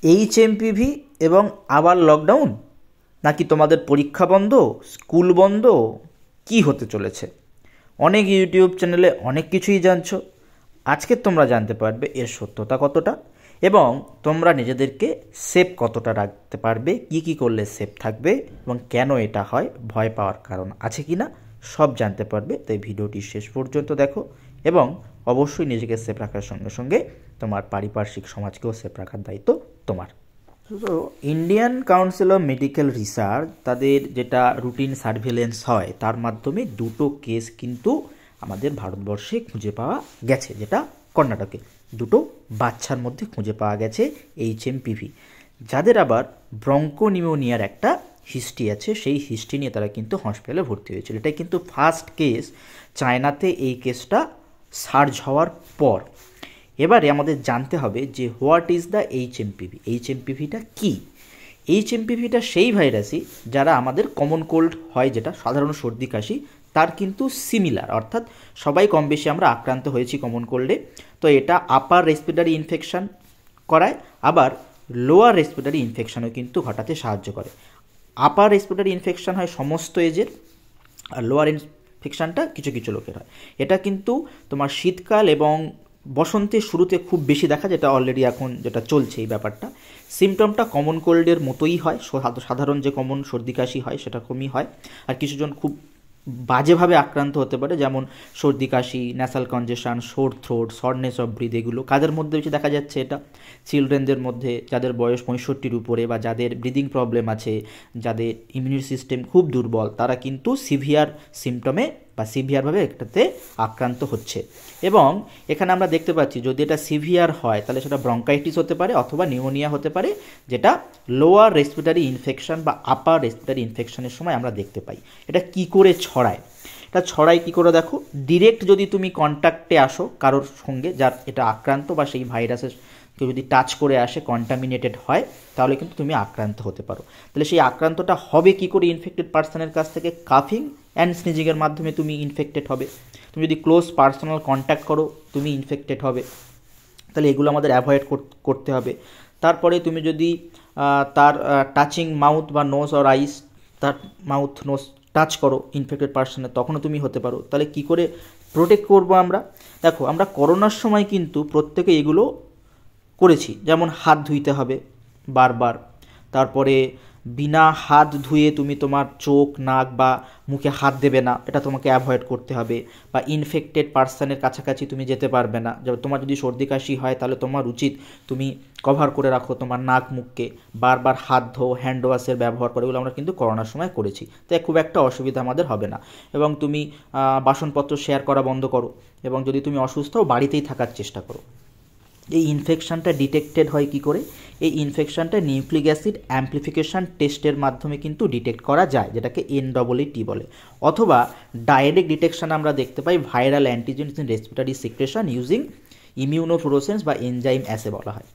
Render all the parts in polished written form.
HMPV এবং আবার lockdown, নাকি তোমাদের পরীক্ষা বন্ধ, স্কুল বন্ধ, কি হতে চলেছে? অনেক ইউটিউব চ্যানেলে অনেক কিছুই জানছো। আজকে তোমরা জানতে পারবে এর সত্যতা কতটা এবং তোমরা নিজেদেরকে সেফ কতটা রাখতে পারবে, কি কি করলে সেফ থাকবে এবং কেন এটা হয়, ভয় পাওয়ার কারণ আছে কি না, সব জানতে পারবে। তাই ভিডিওটি শেষ পর্যন্ত দেখো এবং অবশ্যই নিজেকে সেফ রাখার সঙ্গে সঙ্গে তোমার পারিপার্শ্বিক সমাজকেও সেফ রাখার দায়িত্ব তোমার। তো Indian council of medical research তাদের যেটা রুটিন সার্ভেলেন্স হয় তার মাধ্যমে দুটো কেস কিন্তু আমাদের ভারতবর্ষে খুঁজে পাওয়া গেছে, যেটা কর্ণাটকে দুটো বাচ্চার মধ্যে খুঁজে পাওয়া গেছে HMPV, যাদের আবার ব্রঙ্কোনিউমোনিয়ার একটা হিস্ট্রি আছে। সেই হিস্ট্রি নিয়ে তারা কিন্তু হসপিটালে ভর্তি হয়েছিল। এটাই কিন্তু ফার্স্ট কেস চায়নাতে, এই কেসটা সার্চ হওয়ার পর। এবারে আমাদের জানতে হবে যে হোয়াট ইজ দ্য HMPV। HMPVটা কী? HMPVটা সেই ভাইরাসই যারা আমাদের কমন কোল্ড হয়, যেটা সাধারণ সর্দি কাশি, তার কিন্তু সিমিলার, অর্থাৎ সবাই কম বেশি আমরা আক্রান্ত হয়েছি কমন কোল্ডে। তো এটা আপার রেসপিরেটরি ইনফেকশান করায়, আবার লোয়ার রেসপিরেটরি ইনফেকশানও কিন্তু ঘটাতে সাহায্য করে। আপার রেসপিরেটরি ইনফেকশান হয় সমস্ত এজের, আর লোয়ার ইনফেকশানটা কিছু কিছু লোকের হয়। এটা কিন্তু তোমার শীতকাল এবং বসন্তের শুরুতে খুব বেশি দেখা, যেটা অলরেডি এখন যেটা চলছে এই ব্যাপারটা। সিমটমটা কমন কোল্ডের মতোই হয়, সাধারণ যে কমন সর্দি কাশি হয় সেরকমই হয়। আর কিছুজন খুব বাজেভাবে আক্রান্ত হতে পারে, যেমন সর্দি কাশি, nasal congestion, sore throat, shortness of breath. এগুলো কাদের মধ্যে বেশি দেখা যাচ্ছে? এটা চিলড্রেনদের মধ্যে, যাদের বয়স 65-র উপরে বা যাদের ব্রিদিং প্রবলেম আছে, যাদের ইমিউনি সিস্টেম খুব দুর্বল, তারা কিন্তু সিভিয়ার সিমটমে বা সিভিয়ারভাবে একটাতে আক্রান্ত হচ্ছে। এবং এখানে আমরা দেখতে পাচ্ছি যদি এটা সিভিয়ার হয় তাহলে সেটা ব্রঙ্কাইটিস হতে পারে অথবা নিউমোনিয়া হতে পারে, যেটা লোয়ার রেসপিরেটরি ইনফেকশন বা আপার রেসপিরেটরি ইনফেকশনের সময় আমরা দেখতে পাই। এটা কি করে ছড়ায়? এটা ছড়ায় কী করে দেখো, ডিরেক্ট যদি তুমি কন্ট্যাক্টে আসো কারোর সঙ্গে যার এটা আক্রান্ত, বা সেই ভাইরাসের কেউ যদি টাচ করে আসে, কন্টামিনেটেড হয়, তাহলে কিন্তু তুমি আক্রান্ত হতে পারো। তাহলে সেই আক্রান্তটা হবে কি করে ইনফেক্টেড পার্সনের কাছ থেকে? কাফিং অ্যান্ড স্নিজিংয়ের মাধ্যমে তুমি ইনফেক্টেড হবে। তুমি যদি ক্লোজ পার্সোনাল কন্ট্যাক্ট করো তুমি ইনফেক্টেড হবে। তাহলে এগুলো আমাদের অ্যাভয়েড করতে হবে। তারপরে তুমি যদি তার টাচিং মাউথ বা নোজ অর আইস, তার মাউথ নোজ টাচ করো ইনফেক্টেড পার্সনের, তখনও তুমি হতে পারো। তাহলে কি করে প্রোটেক্ট করবো আমরা? দেখো, আমরা করোনার সময় কিন্তু প্রত্যেকে এগুলো করেছি, যেমন হাত ধুইতে হবে বারবার, তারপরে বিনা হাত ধুয়ে তুমি তোমার চোখ, নাক বা মুখে হাত দেবে না, এটা তোমাকে অ্যাভয়েড করতে হবে। বা ইনফেক্টেড পার্সনের কাছাকাছি তুমি যেতে পারবে না। তোমার যদি সর্দি কাশি হয় তাহলে তোমার উচিত তুমি কভার করে রাখো তোমার নাক মুখকে, বারবার হাত ধো, হ্যান্ড ওয়াশের ব্যবহার করে। এগুলো আমরা কিন্তু করোনার সময় করেছি, তাই খুব একটা অসুবিধা আমাদের হবে না। এবং তুমি বাসনপত্র শেয়ার করা বন্ধ করো, এবং যদি তুমি অসুস্থ হও বাড়িতেই থাকার চেষ্টা করো। এই ইনফেকশানটা ডিটেক্টেড হয় কি করে? এই ইনফেকশানটা নিউক্লিক অ্যাসিড অ্যাম্প্লিফিকেশান টেস্টের মাধ্যমে কিন্তু ডিটেক্ট করা যায়, যেটাকে NEET বলে। অথবা ডাইরেক্ট ডিটেকশান আমরা দেখতে পাই viral antigens in respiratory secretion using immunofluorescence বা এনজাইম অ্যাসে বলা হয়।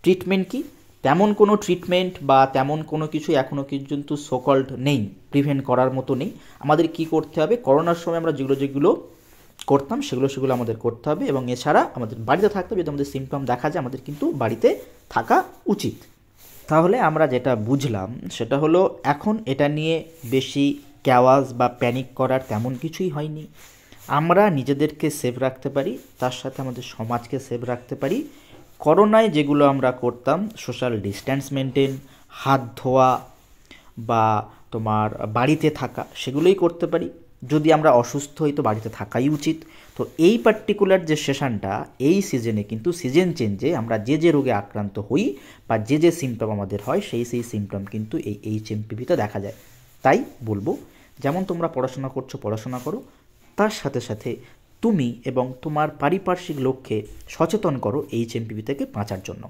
ট্রিটমেন্ট কি? তেমন কোনো ট্রিটমেন্ট বা তেমন কোনো কিছু এখনও কিন্তু সোকল্ড নেই, প্রিভেন্ট করার মতো নেই। আমাদের কি করতে হবে? করোনার সময় আমরা যেগুলো করতাম সেগুলো আমাদের করতে হবে, এবং এছাড়া আমাদের বাড়িতে থাকতে হবে। যদি আমাদের সিমটম দেখা যায় আমাদের কিন্তু বাড়িতে থাকা উচিত। তাহলে আমরা যেটা বুঝলাম সেটা হলো, এখন এটা নিয়ে বেশি ক্যাওয়াজ বা প্যানিক করার তেমন কিছুই হয়নি। আমরা নিজেদেরকে সেভ রাখতে পারি, তার সাথে আমাদের সমাজকে সেভ রাখতে পারি। করোনায় যেগুলো আমরা করতাম, সোশ্যাল ডিস্ট্যান্স মেনটেন, হাত ধোয়া বা তোমার বাড়িতে থাকা, সেগুলোই করতে পারি। যদি আমরা অসুস্থ হই তো বাড়িতে থাকাই উচিত। তো এই পার্টিকুলার যে সেশনটা, এই সিজনে কিন্তু সিজন চেঞ্জে আমরা যে রোগে আক্রান্ত হই বা যে সিমটম আমাদের হয় সেই সিমটম কিন্তু এই HMPVতে দেখা যায়। তাই বলবো, যেমন তোমরা পড়াশোনা করছো পড়াশোনা করো, তার সাথে সাথে তুমি এবং তোমার পারিপার্শ্বিক লোককে সচেতন করো HMPV থেকে বাঁচার জন্য।